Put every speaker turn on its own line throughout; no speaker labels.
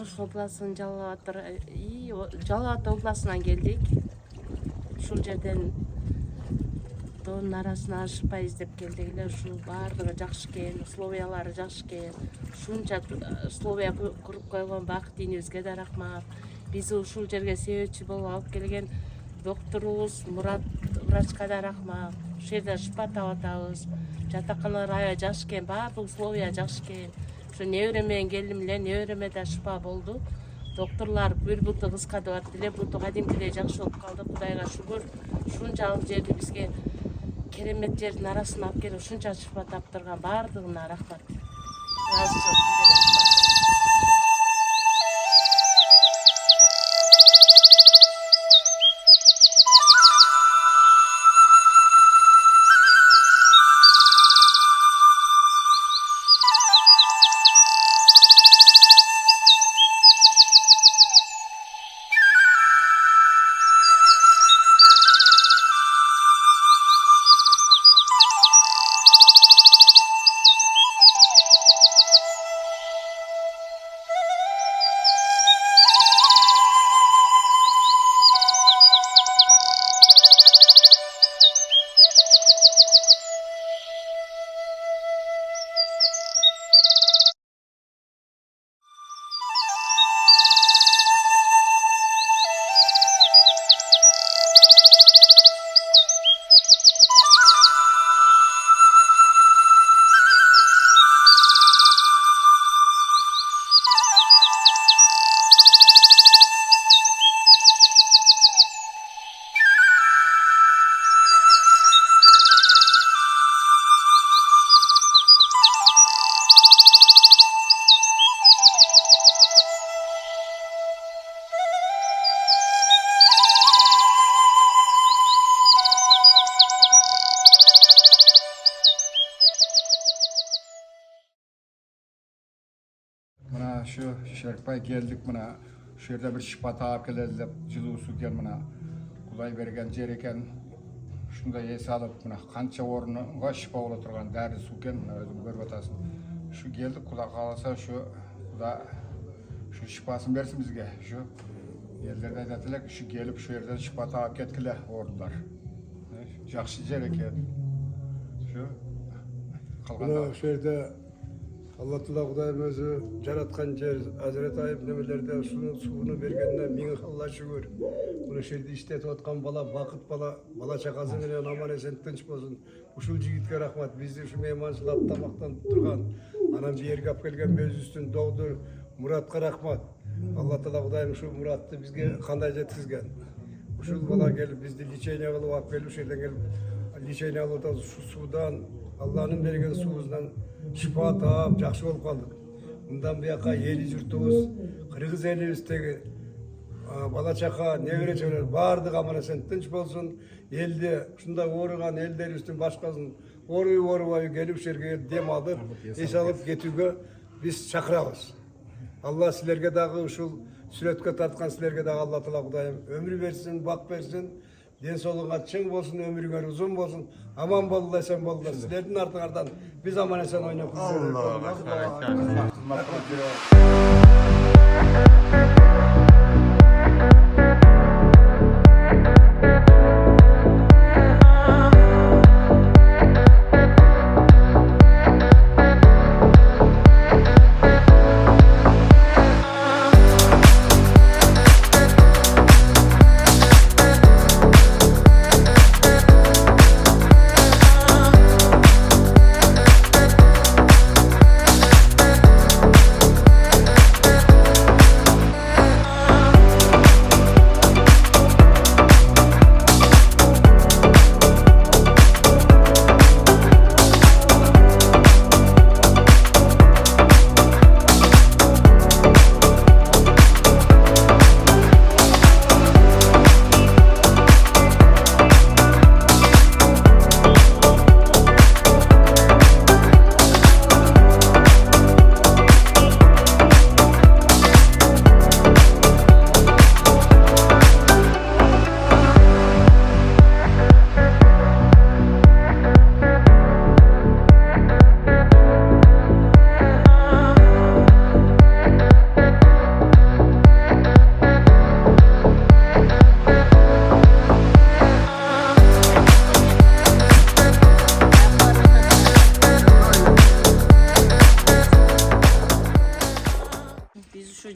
Ош областının Жалал Ата областынан келдик. Ушул жерден тоонун арасына ашпай издеп келдик эле. Ушул баардыгы жакшы экен, условиялары жакшы экен. Ушунча условия куруп койгон Бак Динибизге да рахмат. Бизи ушул жерге себепчи болуп алып келген докторубуз Мурат врачка да рахмат. Ушул жерде шыпа таап атабыз. Жатаканалар аябай жакшы экен, баардык условия жакшы экен. Ушу небере менен келдим эле, небереме да шыпа болду. Докторлар бир буту кыска деп атты эле, буту кадимкидей жакшы болуп калды. Кудайга шүгүр. Ушунчалык жерди бизге керемет жердин арасына алып келип ушунча шыпа таптырган баардыгына рахмат. Ыраазычылык билдирем.
Şu Şerikbay geldik mına şu yerde bir şifa taap keleriz dep жылуу суу кен мына Кудай берген жер экен. Ушундай эс алып мына канча орунга шифа боло турган дәрі суу кен, мына өзүң көрүп атасың. Şu келдик, Кудай кааласа Кудай шифасын берсин бизге. Şu элдерде айтат элек, келип şu жерден шифа таап кеткиле орундар. Жакшы жер экен.
Калганда şu жерде Allah Teala Kudayım özü yaratkan yer, Hazreti Ayıp nemelerde suunu bergeninden ming Allah şükür. Bunu şerde iştet otkan vakit bala çakası menen aman esen tinç bolsun. Uşul jigitke rahmat. Bizde şu mehmançılap tamaktan turgan, anam bir yerge alып kelgen öz üstün doğdur Murat'a rahmat. Allah Teala Kudayım şu Murat'ты bizge kanday jetkizgen. Uşul bala gelip bizde liçeyne kılıp alып kelip şu yerden gelip liçeyne alıp da şu sudan Allah'ın bergen suuzundan şifa taap, жақсы болып қалдық. Bundan bir yaka eli jurtubuz, Kırgız elimizdeki bala çaka, nevere çöler, bardıq amana sen tınç bolsun. Elde, şunda oruğan elleri üstün başkasın, oruyu gelip şerge dem alıp, es alıp getüge biz çakırağız. Allah sizlerge dağı uşul süretke tartkan sizlerge dağı Allah Teala Kudayım ömrü versin, bak versin. Densolluğuna çın bolsun, ömrüңөр uzun bolsun. Aman bolda sen bolda. Sizlerden artığardan biz aman esen oynayıp.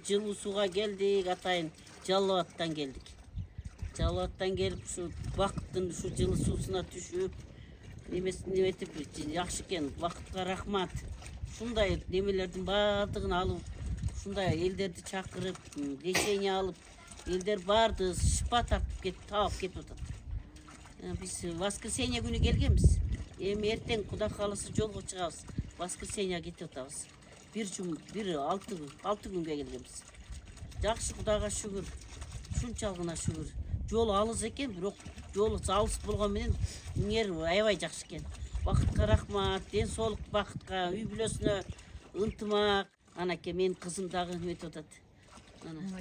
жылуу сууга келдик, атайын Жалал Абадтан келдик. Жалал Абадтан келип ушу бакыттын ушу жылуу суусуна түшүп, неметип жакшы экен. Бакытка рахмат. Ушундай немелердин баардыгын алып, ушундай элдерди чакырып, лечение алып, элдер баарды шипа таап кетип атат. Биз воскресенье күнү келгенбиз. Эми эртең Кудай кааласа жолго чыгабыз. Воскресенье кетип атабыз. Бир 6 күнгө келгенбиз. Жакшы, Кудайга шүгүр. Ушунчалыгына шүгүр. Жол алыс экен, бирок жол алыс болгон менен миңер аябай жакшы экен. Бакытка рахмат, ден соолук бакытка, үй бүлөсүнө ынтымак. Анакей менин кызым дагы неметип атат.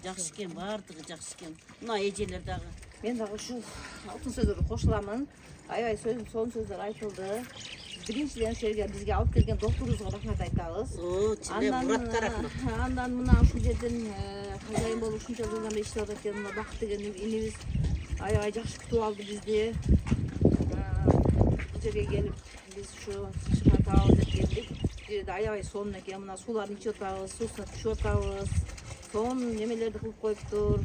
Жакшы экен, баардыгы жакшы экен. Мына эжелер дагы.
Мен дагы ушул алтын сөздөргө кошуламын. Аябай сонун сөздөр айтылды. Биринчиден ушерге бизге алып келген докторубузга рахмат айтабыз.
Muratка рахмат.
Андан мына ушул жерден кайын болуп ушунча жылдан бери иштеп атат экен. Мына Бакыт деген инибиз аябай жакшы күтүп алды бизди. Бул жерге келип биз ушу шифа табабыз деп келдик. Бул жерде аябай сонун экен. Мына сууларды ичип атабыз, суусуна түшүп атабыз. Сонун немелерди кылып коюптур.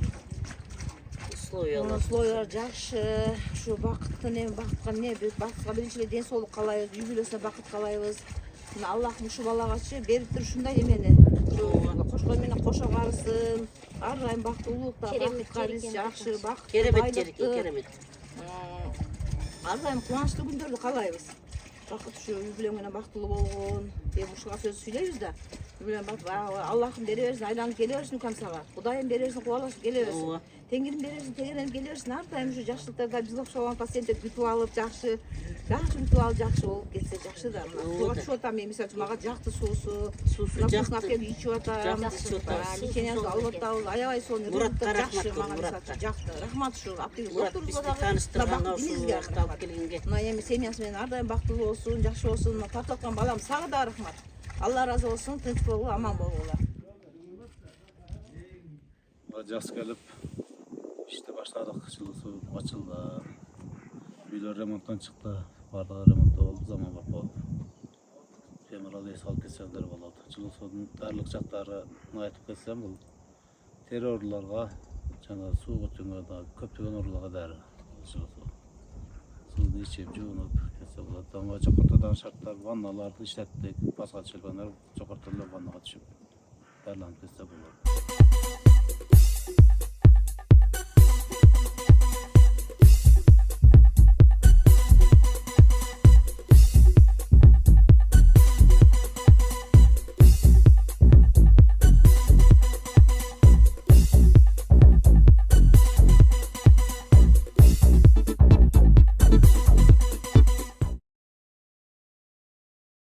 Условиялар жакшы. Ушу бакытка бакытка биринчи эле ден соолук каалайбыз, үй бүлөсүнө бакыт каалайбыз. Мына Аллахым ушул балагачы берип туруп ушундай эмени кошкон менен кошо барсын. Ар дайым бактылуулукта, бакытка биз жакшы, бакыт,
Керемет жер экен, керемет.
Ар дайым кубанычтуу күндөрдү каалайбыз. Бакыт ушу үй бүлөң менен бактылуу болгон. Эми ушуга сөз сүйлөйбүз да. Үй бүлөң Аллахым бере берсин, айланып келе берсин камсага. Кудайым бере берсин, кубалашып келе берсин. Теңирим бере берсин, тегеренип келе берсин. Ар дайым ушу жакшылыктарда биз окшогон пациенттер күтүп алып, жакшы күтүп алып, жакшы болуп кетсе жакшы да. Сууга түшүп атам, мен мисалы үчүн мага жакты суусу жакты келип ичип атам. Леченияны алып атабыз, аябай сонун.
Muratка
жакшы,
рахмат,
мага
Muratка.
жакты. Рахмат ушу аптеги
Мурат
докторубузга
бизди
дагы.
тааныштырганга ушул убакытта алып келгенге.
Мына эми семьясы менен ар дайым бактылуу болсун, жакшы болсун. Мына тартып аткан балам сага да рахмат. Алла ыраазы болсун, тынч болгула, аман болгула.
Жаз келип иште баштадык, жылуу суу ачылды. Үйлөр ремонттон чыкты, баардыгы ремонт болду, заманбап болду. Темирал эс алып кетселдер болот. Жылуу суунун дарлык жактарын айтып кетсем, бул террорлорго, жана суу көтүнгө да көптөгөн ооруларга дароо жылуу суу. Сууну ичип, жуунуп кетсе болот. Ama жогортодон шарттар, ванналарды иштеттик, башка чөлгөндөр жогортолор ваннага түшүп дарланып кетсе болот.